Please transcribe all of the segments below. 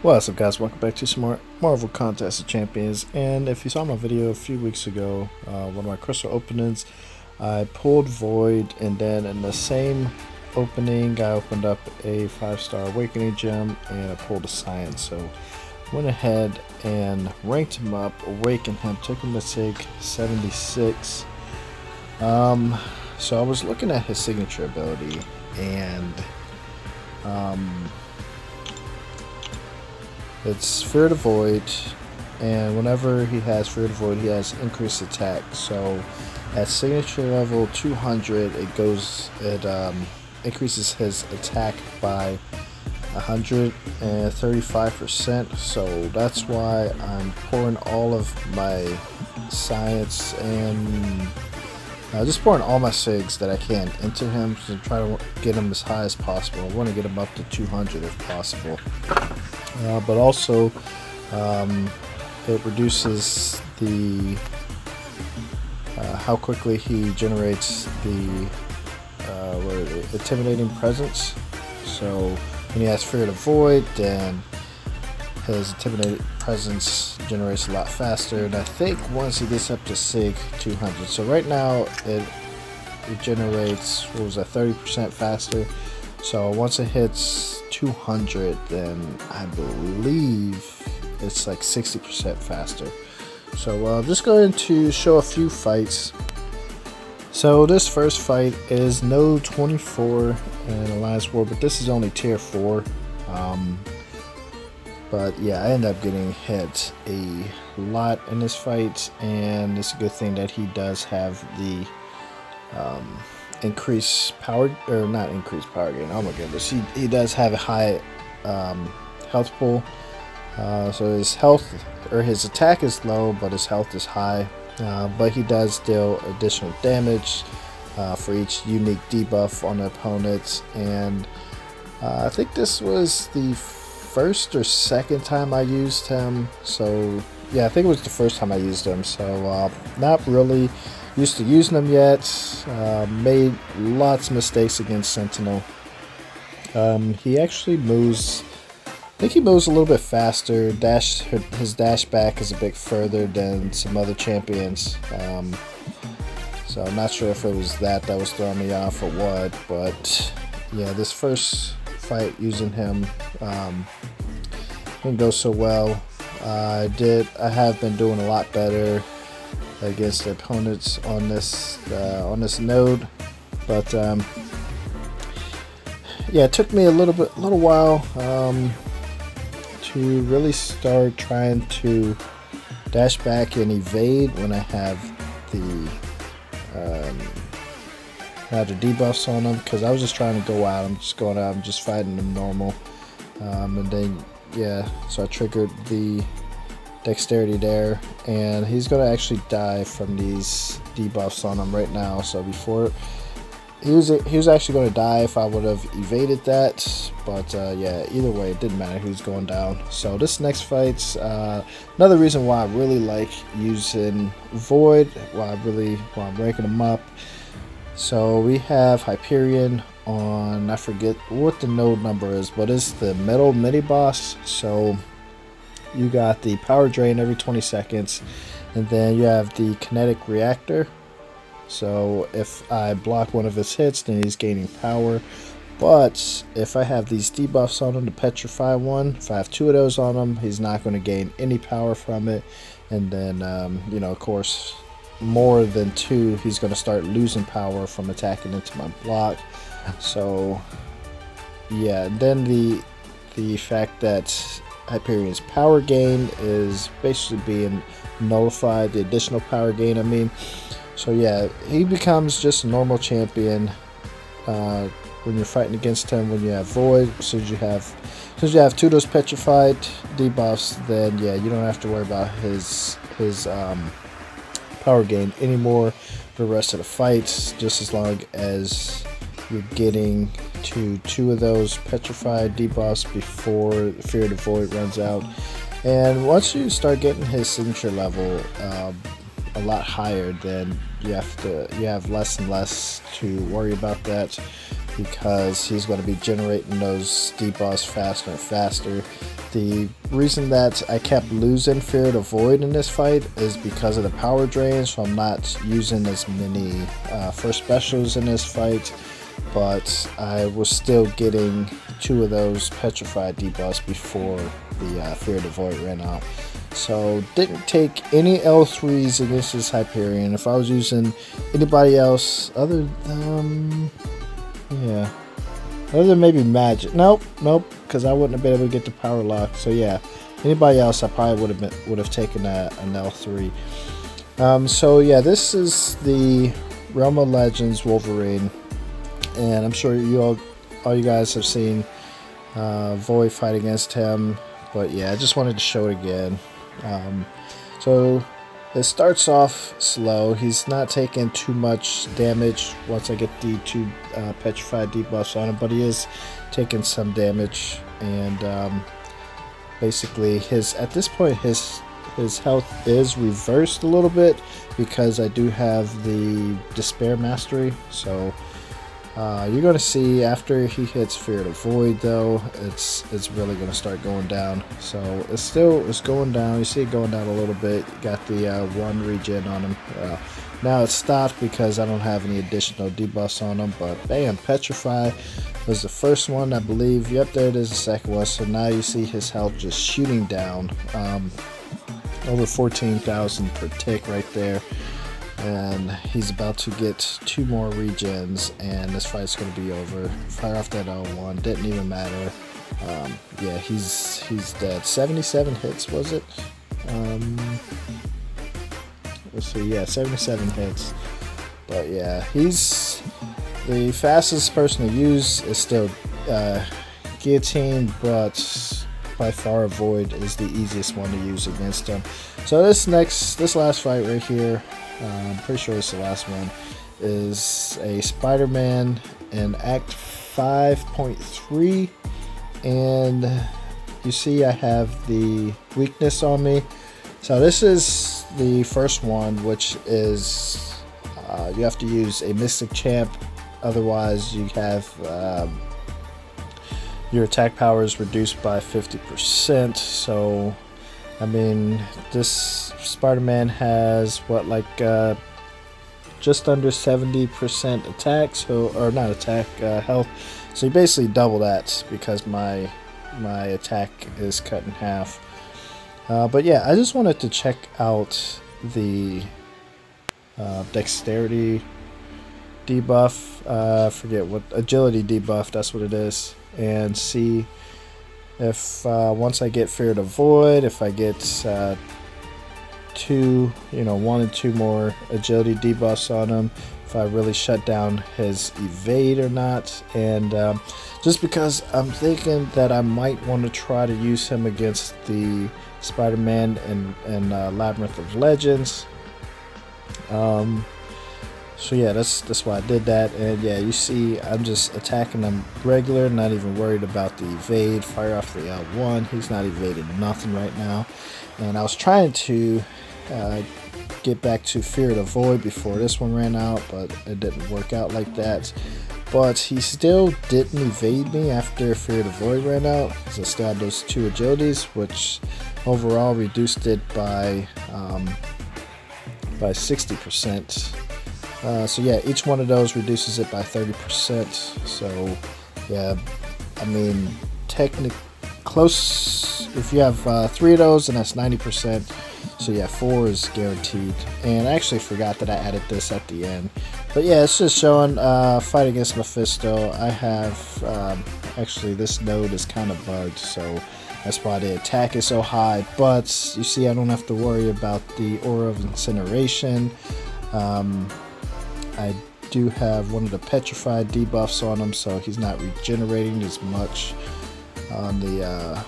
What's up, guys? Welcome back to some more Marvel Contest of Champions. And if you saw my video a few weeks ago, one of my crystal openings, I pulled Void, and then in the same opening I opened up a 5-star Awakening gem and I pulled a Science. So went ahead and ranked him up, awakened him, took him to SIG 76. So I was looking at his signature ability, and it's Fear the Void, and whenever he has Fear the Void, he has increased attack. So at signature level 200, it increases his attack by 135%. So that's why I'm pouring all of my Science and just pouring all my SIGs that I can into him to try to get him as high as possible. I want to get him up to 200 if possible. But also it reduces the how quickly he generates the intimidating presence. So when he has Fear the Void, then his intimidating presence generates a lot faster. And I think once he gets up to SIG 200, so right now it generates, what was that, 30% faster. So once it hits 200, then I believe it's like 60% faster. So I'm just going to show a few fights. So this first fight is Node 24 in Alliance War, but this is only tier 4. But yeah, I end up getting hit a lot in this fight, and it's a good thing that he does have the increased power, or not increased power gain. Oh my goodness, he does have a high health pool. So his health, or his attack is low, but his health is high. But he does deal additional damage for each unique debuff on the opponent. And I think this was the first or second time I used him. So yeah, I think it was the first time I used him. So not really used to using him yet. Made lots of mistakes against Sentinel. He actually moves, I think he moves a little bit faster. His dash back is a bit further than some other champions. So I'm not sure if it was that was throwing me off or what. But yeah, this first fight using him didn't go so well. I have been doing a lot better against the opponents on this node, but yeah, it took me a little while to really start trying to dash back and evade when I have the debuffs on them, because I was just trying to go out. I'm just going out, I'm just fighting them normal, and then yeah, so I triggered the dexterity there, and he's gonna actually die from these debuffs on him right now. So before he was actually going to die if I would have evaded that, but yeah, either way it didn't matter, he was going down. So this next fight's another reason why I really like using Void, why I'm ranking him up. So we have Hyperion on, I forget what the node number is, but it's the metal mini boss. So you got the power drain every 20 seconds, and then you have the kinetic reactor. So if I block one of his hits, then he's gaining power. But if I have these debuffs on him, the petrify one, if I have 2 of those on him, he's not going to gain any power from it. And then you know, of course, more than 2, he's going to start losing power from attacking into my block. So yeah, and then the fact that Hyperion's power gain is basically being nullified, the additional power gain, I mean. So yeah, he becomes just a normal champion when you're fighting against him. When you have Void, as soon as you have 2 of those petrified debuffs, then yeah, you don't have to worry about his power gain anymore for the rest of the fights, just as long as you're getting to 2 of those petrified debuffs before Fear the Void runs out. And once you start getting his signature level a lot higher, then you have less and less to worry about that, because he's going to be generating those debuffs faster and faster. The reason that I kept losing Fear the Void in this fight is because of the power drain, so I'm not using as many first specials in this fight, but I was still getting 2 of those petrified debuffs before the Fear the Void ran out. So didn't take any L3s against this Hyperion. If I was using anybody else other than other than maybe Magic, nope, because I wouldn't have been able to get the power lock. So yeah, anybody else I probably would have taken an L3. So yeah, this is the Realm of Legends Wolverine, and I'm sure all you guys have seen Void fight against him, but yeah, I just wanted to show it again. So it starts off slow. He's not taking too much damage once I get the 2 petrified debuffs on him, but he is taking some damage, and basically at this point his health is reversed a little bit because I do have the Despair Mastery. So you're going to see after he hits Fear the Void, though, it's really going to start going down. So it's going down. You see it going down a little bit. Got the 1 regen on him. Now it's stopped because I don't have any additional debuffs on him. But bam, Petrify was the first one, I believe. Yep, there it is, the second one. So now you see his health just shooting down. Over 14,000 per tick right there. And he's about to get 2 more regens, and this fight's going to be over. Fire off that L1, didn't even matter. Yeah, he's dead. 77 hits, was it? Let's see, yeah, 77 hits. But yeah, he's the fastest person to use. Is still Guillotine, but by far Void is the easiest one to use against him. So this last fight right here, I'm pretty sure it's the last one, is a Spider-Man in Act 5.3, and you see I have the weakness on me. So this is the first one, which is you have to use a Mystic Champ, otherwise you have your attack power is reduced by 50%. So I mean, this Spider-Man has what, like just under 70% attack, or not attack, health. So you basically double that because my attack is cut in half. But yeah, I just wanted to check out the dexterity debuff. Forget what, agility debuff. That's what it is, and see if once I get Fear the Void, if I get 1 and 2 more agility debuffs on him, if I really shut down his evade or not. And just because I'm thinking that I might want to try to use him against the Spider-Man and Labyrinth of Legends. So yeah, that's why I did that. And yeah, you see I'm just attacking him regular, not even worried about the evade. Fire off the L1. He's not evading nothing right now. And I was trying to get back to Fear the Void before this one ran out, but it didn't work out like that. But he still didn't evade me after Fear the Void ran out, because I still had those 2 agilities, which overall reduced it by 60%. So yeah, each one of those reduces it by 30%. So yeah, I mean, technically close. If you have 3 of those, then that's 90%. So yeah, 4 is guaranteed. And I actually forgot that I added this at the end. But yeah, it's just showing fight against Mephisto. I have actually, this node is kind of bugged, so that's why the attack is so high. But you see, I don't have to worry about the Aura of Incineration. I do have one of the petrified debuffs on him, so he's not regenerating as much on the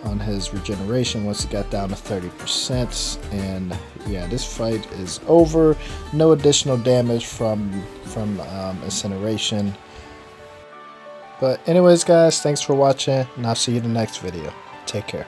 on his regeneration once he got down to 30%. And yeah, this fight is over. No additional damage from incineration. But anyways, guys, thanks for watching, and I'll see you in the next video. Take care.